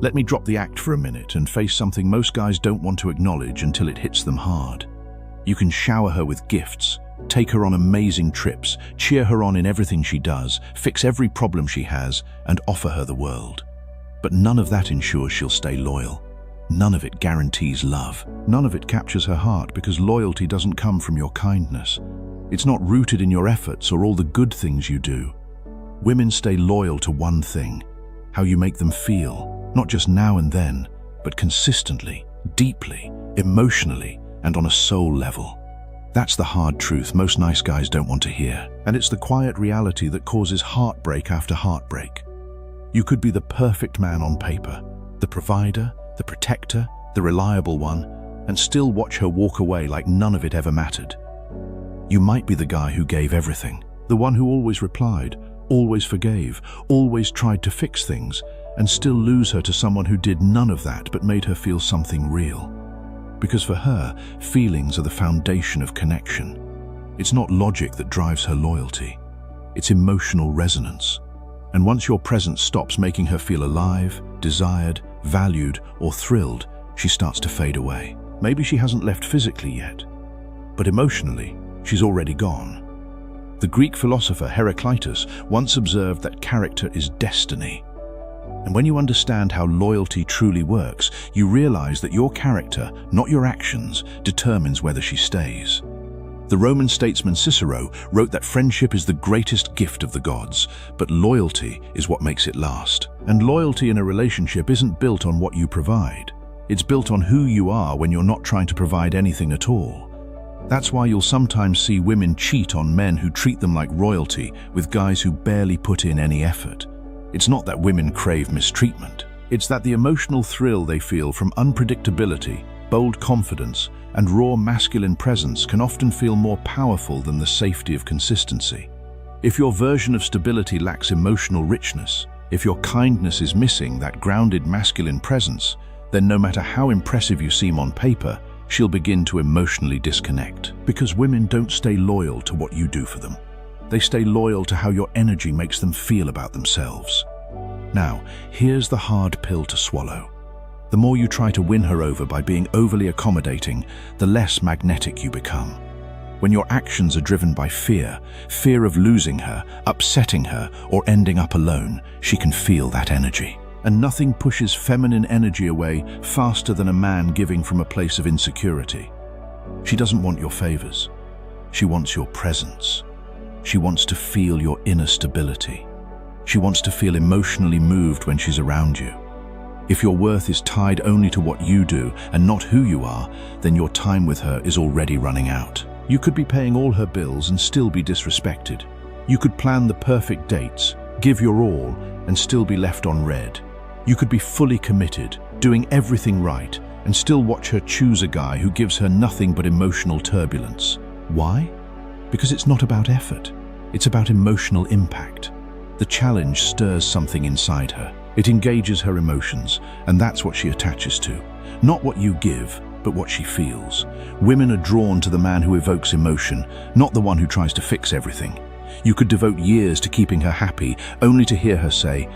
Let me drop the act for a minute and face something most guys don't want to acknowledge until it hits them hard. You can shower her with gifts, take her on amazing trips, cheer her on in everything she does, fix every problem she has, and offer her the world. But none of that ensures she'll stay loyal. None of it guarantees love. None of it captures her heart, because loyalty doesn't come from your kindness. It's not rooted in your efforts or all the good things you do. Women stay loyal to one thing: how you make them feel, not just now and then, but consistently, deeply, emotionally, and on a soul level. That's the hard truth most nice guys don't want to hear, and it's the quiet reality that causes heartbreak after heartbreak. You could be the perfect man on paper, the provider, the protector, the reliable one, and still watch her walk away like none of it ever mattered. You might be the guy who gave everything, the one who always replied, always forgave, always tried to fix things, and still lose her to someone who did none of that but made her feel something real. Because for her, feelings are the foundation of connection. It's not logic that drives her loyalty. It's emotional resonance. And once your presence stops making her feel alive, desired, valued, or thrilled, she starts to fade away. Maybe she hasn't left physically yet, but emotionally, she's already gone. The Greek philosopher Heraclitus once observed that character is destiny. And when you understand how loyalty truly works, you realize that your character, not your actions, determines whether she stays. The Roman statesman Cicero wrote that friendship is the greatest gift of the gods, but loyalty is what makes it last. And loyalty in a relationship isn't built on what you provide. It's built on who you are when you're not trying to provide anything at all. That's why you'll sometimes see women cheat on men who treat them like royalty with guys who barely put in any effort. It's not that women crave mistreatment. It's that the emotional thrill they feel from unpredictability, bold confidence, and raw masculine presence can often feel more powerful than the safety of consistency. If your version of stability lacks emotional richness, if your kindness is missing that grounded masculine presence, then no matter how impressive you seem on paper, she'll begin to emotionally disconnect. Because women don't stay loyal to what you do for them. They stay loyal to how your energy makes them feel about themselves. Now, here's the hard pill to swallow. The more you try to win her over by being overly accommodating, the less magnetic you become. When your actions are driven by fear of losing her, upsetting her, or ending up alone, she can feel that energy. And nothing pushes feminine energy away faster than a man giving from a place of insecurity. She doesn't want your favors. She wants your presence. She wants to feel your inner stability. She wants to feel emotionally moved when she's around you. If your worth is tied only to what you do and not who you are, then your time with her is already running out. You could be paying all her bills and still be disrespected. You could plan the perfect dates, give your all, and still be left on red. You could be fully committed, doing everything right, and still watch her choose a guy who gives her nothing but emotional turbulence. Why? Because it's not about effort. It's about emotional impact. The challenge stirs something inside her. It engages her emotions, and that's what she attaches to. Not what you give, but what she feels. Women are drawn to the man who evokes emotion, not the one who tries to fix everything. You could devote years to keeping her happy, only to hear her say,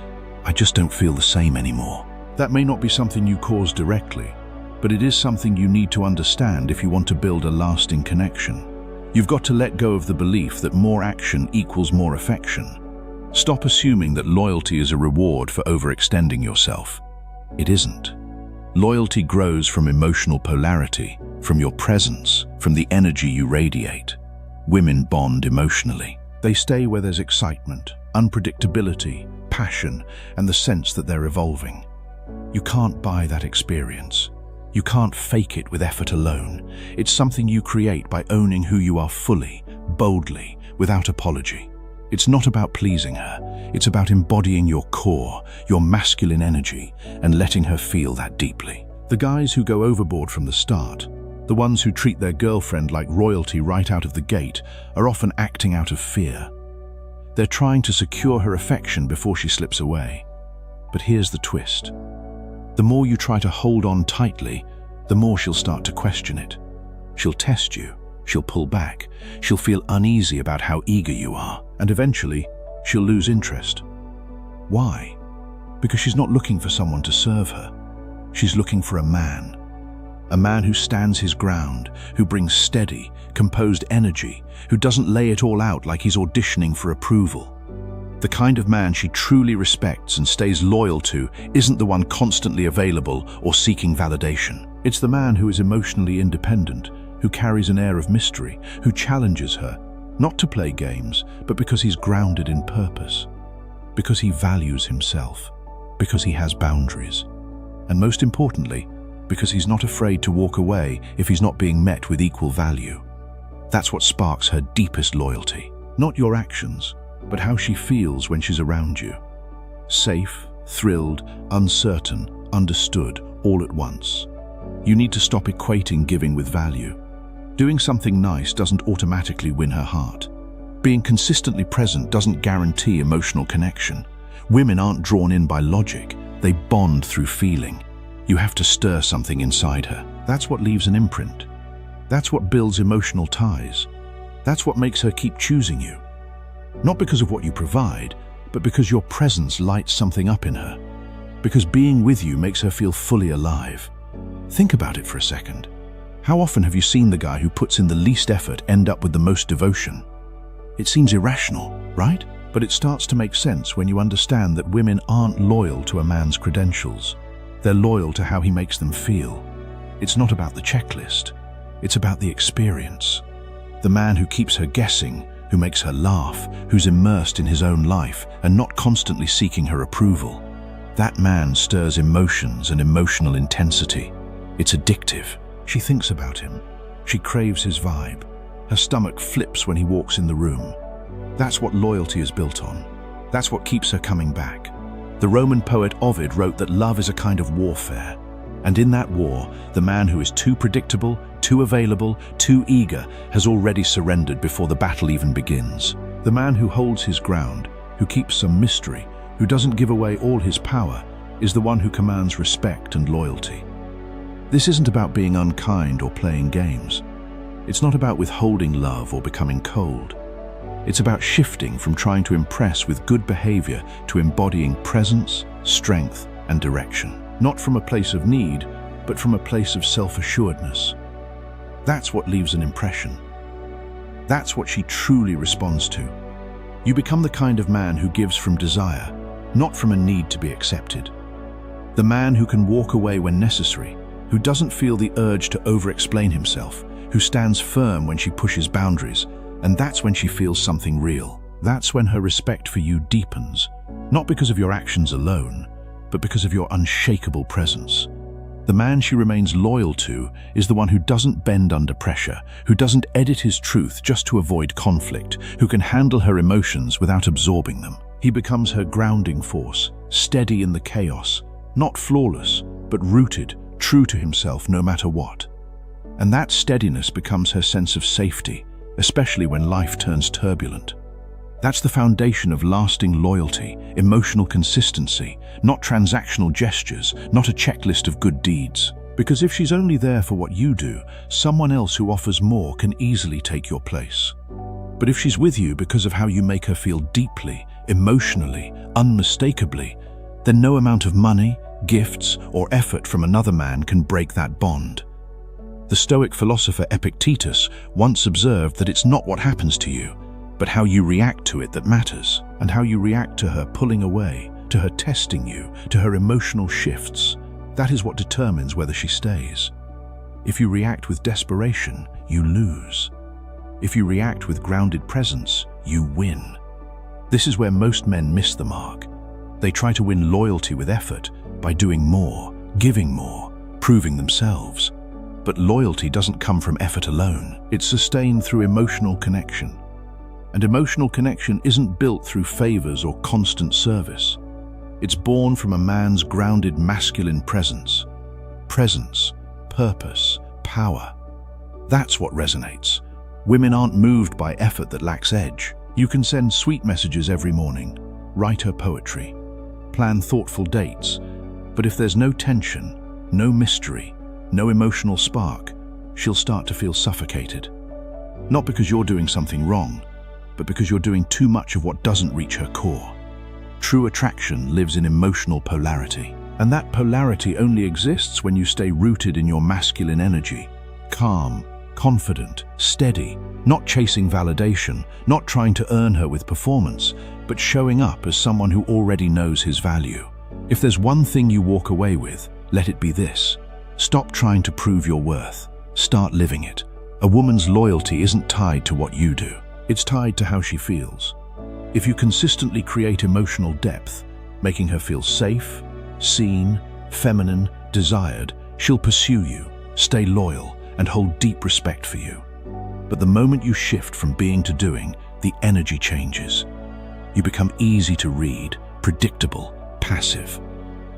"I just don't feel the same anymore." That may not be something you cause directly, but it is something you need to understand if you want to build a lasting connection. You've got to let go of the belief that more action equals more affection. Stop assuming that loyalty is a reward for overextending yourself. It isn't. Loyalty grows from emotional polarity, from your presence, from the energy you radiate. Women bond emotionally. They stay where there's excitement, unpredictability, passion, and the sense that they're evolving. You can't buy that experience. You can't fake it with effort alone. It's something you create by owning who you are fully, boldly, without apology. It's not about pleasing her. It's about embodying your core, your masculine energy, and letting her feel that deeply. The guys who go overboard from the start, the ones who treat their girlfriend like royalty right out of the gate, are often acting out of fear. They're trying to secure her affection before she slips away. But here's the twist. The more you try to hold on tightly, the more she'll start to question it. She'll test you. She'll pull back. She'll feel uneasy about how eager you are. And eventually, she'll lose interest. Why? Because she's not looking for someone to serve her. She's looking for a man. A man who stands his ground, who brings steady, composed energy, who doesn't lay it all out like he's auditioning for approval. The kind of man she truly respects and stays loyal to isn't the one constantly available or seeking validation. It's the man who is emotionally independent, who carries an air of mystery, who challenges her, not to play games, but because he's grounded in purpose, because he values himself, because he has boundaries, and most importantly, because he's not afraid to walk away if he's not being met with equal value. That's what sparks her deepest loyalty. Not your actions, but how she feels when she's around you. Safe, thrilled, uncertain, understood, all at once. You need to stop equating giving with value. Doing something nice doesn't automatically win her heart. Being consistently present doesn't guarantee emotional connection. Women aren't drawn in by logic, they bond through feeling. You have to stir something inside her. That's what leaves an imprint. That's what builds emotional ties. That's what makes her keep choosing you. Not because of what you provide, but because your presence lights something up in her. Because being with you makes her feel fully alive. Think about it for a second. How often have you seen the guy who puts in the least effort end up with the most devotion? It seems irrational, right? But it starts to make sense when you understand that women aren't loyal to a man's credentials. They're loyal to how he makes them feel. It's not about the checklist. It's about the experience. The man who keeps her guessing, who makes her laugh, who's immersed in his own life and not constantly seeking her approval. That man stirs emotions and emotional intensity. It's addictive. She thinks about him. She craves his vibe. Her stomach flips when he walks in the room. That's what loyalty is built on. That's what keeps her coming back. The Roman poet Ovid wrote that love is a kind of warfare. And in that war, the man who is too predictable, too available, too eager has already surrendered before the battle even begins. The man who holds his ground, who keeps some mystery, who doesn't give away all his power, is the one who commands respect and loyalty. This isn't about being unkind or playing games. It's not about withholding love or becoming cold. It's about shifting from trying to impress with good behavior to embodying presence, strength, and direction. Not from a place of need, but from a place of self-assuredness. That's what leaves an impression. That's what she truly responds to. You become the kind of man who gives from desire, not from a need to be accepted. The man who can walk away when necessary, who doesn't feel the urge to over-explain himself, who stands firm when she pushes boundaries, and that's when she feels something real. That's when her respect for you deepens, not because of your actions alone, but because of your unshakable presence. The man she remains loyal to is the one who doesn't bend under pressure, who doesn't edit his truth just to avoid conflict, who can handle her emotions without absorbing them. He becomes her grounding force, steady in the chaos, not flawless, but rooted, true to himself no matter what. And that steadiness becomes her sense of safety, especially when life turns turbulent. That's the foundation of lasting loyalty, emotional consistency, not transactional gestures, not a checklist of good deeds. Because if she's only there for what you do, someone else who offers more can easily take your place. But if she's with you because of how you make her feel deeply, emotionally, unmistakably, then no amount of money, gifts, or effort from another man can break that bond. The Stoic philosopher Epictetus once observed that it's not what happens to you, but how you react to it that matters, and how you react to her pulling away, to her testing you, to her emotional shifts. That is what determines whether she stays. If you react with desperation, you lose. If you react with grounded presence, you win. This is where most men miss the mark. They try to win loyalty with effort by doing more, giving more, proving themselves. But loyalty doesn't come from effort alone. It's sustained through emotional connection. And emotional connection isn't built through favors or constant service. It's born from a man's grounded masculine presence. Presence, purpose, power. That's what resonates. Women aren't moved by effort that lacks edge. You can send sweet messages every morning, write her poetry, plan thoughtful dates, but if there's no tension, no mystery, no emotional spark, she'll start to feel suffocated. Not because you're doing something wrong, but because you're doing too much of what doesn't reach her core. True attraction lives in emotional polarity. And that polarity only exists when you stay rooted in your masculine energy. Calm, confident, steady, not chasing validation, not trying to earn her with performance, but showing up as someone who already knows his value. If there's one thing you walk away with, let it be this. Stop trying to prove your worth. Start living it. A woman's loyalty isn't tied to what you do. It's tied to how she feels. If you consistently create emotional depth, making her feel safe, seen, feminine, desired, she'll pursue you, stay loyal, and hold deep respect for you. But the moment you shift from being to doing, the energy changes. You become easy to read, predictable, passive.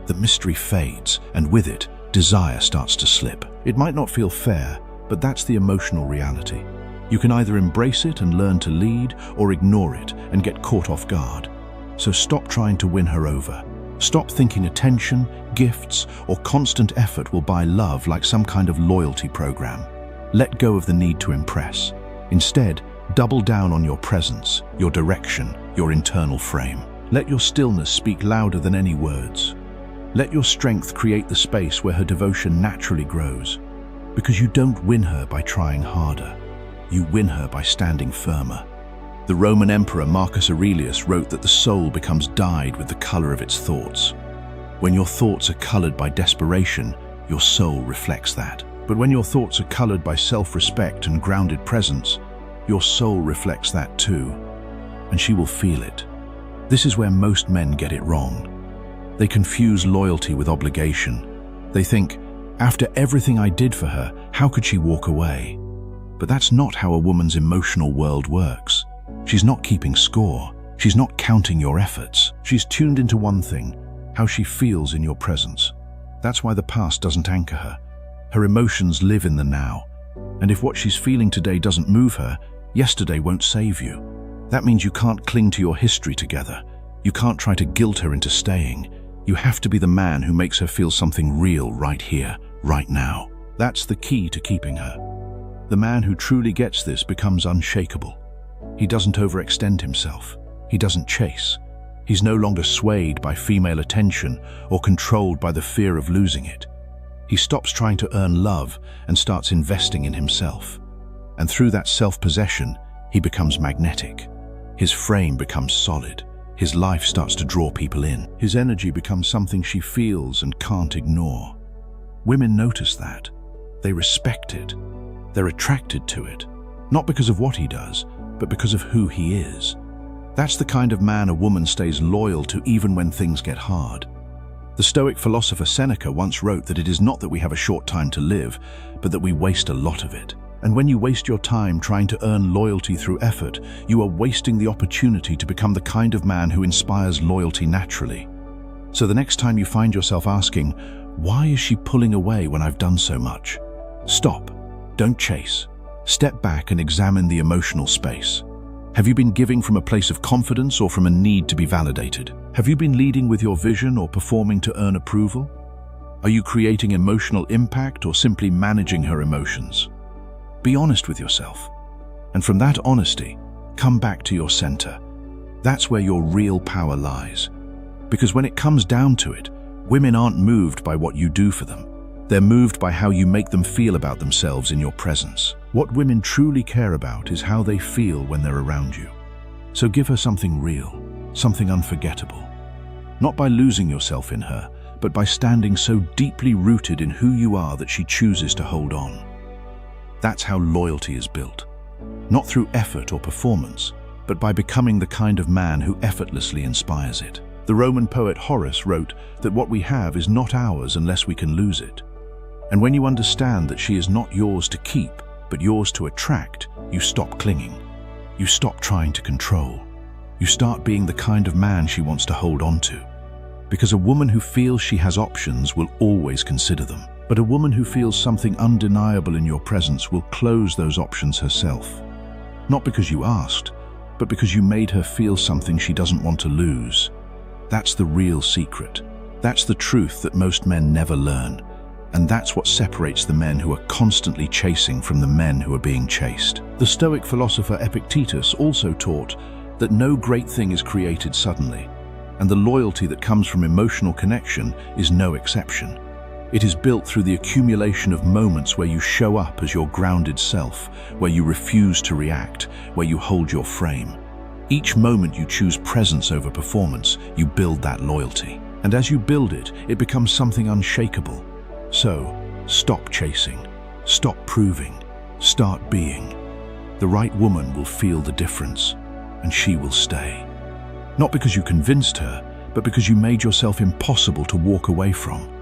The mystery fades, and with it, desire starts to slip. It might not feel fair, but that's the emotional reality. You can either embrace it and learn to lead, or ignore it and get caught off guard. So stop trying to win her over. Stop thinking attention, gifts, or constant effort will buy love like some kind of loyalty program. Let go of the need to impress. Instead, double down on your presence, your direction, your internal frame. Let your stillness speak louder than any words. Let your strength create the space where her devotion naturally grows. Because you don't win her by trying harder. You win her by standing firmer. The Roman Emperor Marcus Aurelius wrote that the soul becomes dyed with the color of its thoughts. When your thoughts are colored by desperation, your soul reflects that. But when your thoughts are colored by self-respect and grounded presence, your soul reflects that too, and she will feel it. This is where most men get it wrong. They confuse loyalty with obligation. They think, after everything I did for her, how could she walk away? But that's not how a woman's emotional world works. She's not keeping score. She's not counting your efforts. She's tuned into one thing, how she feels in your presence. That's why the past doesn't anchor her. Her emotions live in the now. And if what she's feeling today doesn't move her, yesterday won't save you. That means you can't cling to your history together. You can't try to guilt her into staying. You have to be the man who makes her feel something real right here, right now. That's the key to keeping her. The man who truly gets this becomes unshakable. He doesn't overextend himself. He doesn't chase. He's no longer swayed by female attention or controlled by the fear of losing it. He stops trying to earn love and starts investing in himself. And through that self-possession, he becomes magnetic. His frame becomes solid. His life starts to draw people in. His energy becomes something she feels and can't ignore. Women notice that. They respect it. They're attracted to it. Not because of what he does, but because of who he is. That's the kind of man a woman stays loyal to even when things get hard. The Stoic philosopher Seneca once wrote that it is not that we have a short time to live, but that we waste a lot of it. And when you waste your time trying to earn loyalty through effort, you are wasting the opportunity to become the kind of man who inspires loyalty naturally. So the next time you find yourself asking, why is she pulling away when I've done so much? Stop. Don't chase. Step back and examine the emotional space. Have you been giving from a place of confidence or from a need to be validated? Have you been leading with your vision or performing to earn approval? Are you creating emotional impact or simply managing her emotions? Be honest with yourself. And from that honesty, come back to your center. That's where your real power lies. Because when it comes down to it, women aren't moved by what you do for them. They're moved by how you make them feel about themselves in your presence. What women truly care about is how they feel when they're around you. So give her something real, something unforgettable. Not by losing yourself in her, but by standing so deeply rooted in who you are that she chooses to hold on. That's how loyalty is built. Not through effort or performance, but by becoming the kind of man who effortlessly inspires it. The Roman poet Horace wrote that what we have is not ours unless we can lose it. And when you understand that she is not yours to keep, but yours to attract, you stop clinging. You stop trying to control. You start being the kind of man she wants to hold on to. Because a woman who feels she has options will always consider them. But a woman who feels something undeniable in your presence will close those options herself. Not because you asked, but because you made her feel something she doesn't want to lose. That's the real secret. That's the truth that most men never learn. And that's what separates the men who are constantly chasing from the men who are being chased. The Stoic philosopher Epictetus also taught that no great thing is created suddenly. And the loyalty that comes from emotional connection is no exception. It is built through the accumulation of moments where you show up as your grounded self, where you refuse to react, where you hold your frame. Each moment you choose presence over performance, you build that loyalty. And as you build it, it becomes something unshakable. So, stop chasing, stop proving, start being. The right woman will feel the difference, and she will stay. Not because you convinced her, but because you made yourself impossible to walk away from.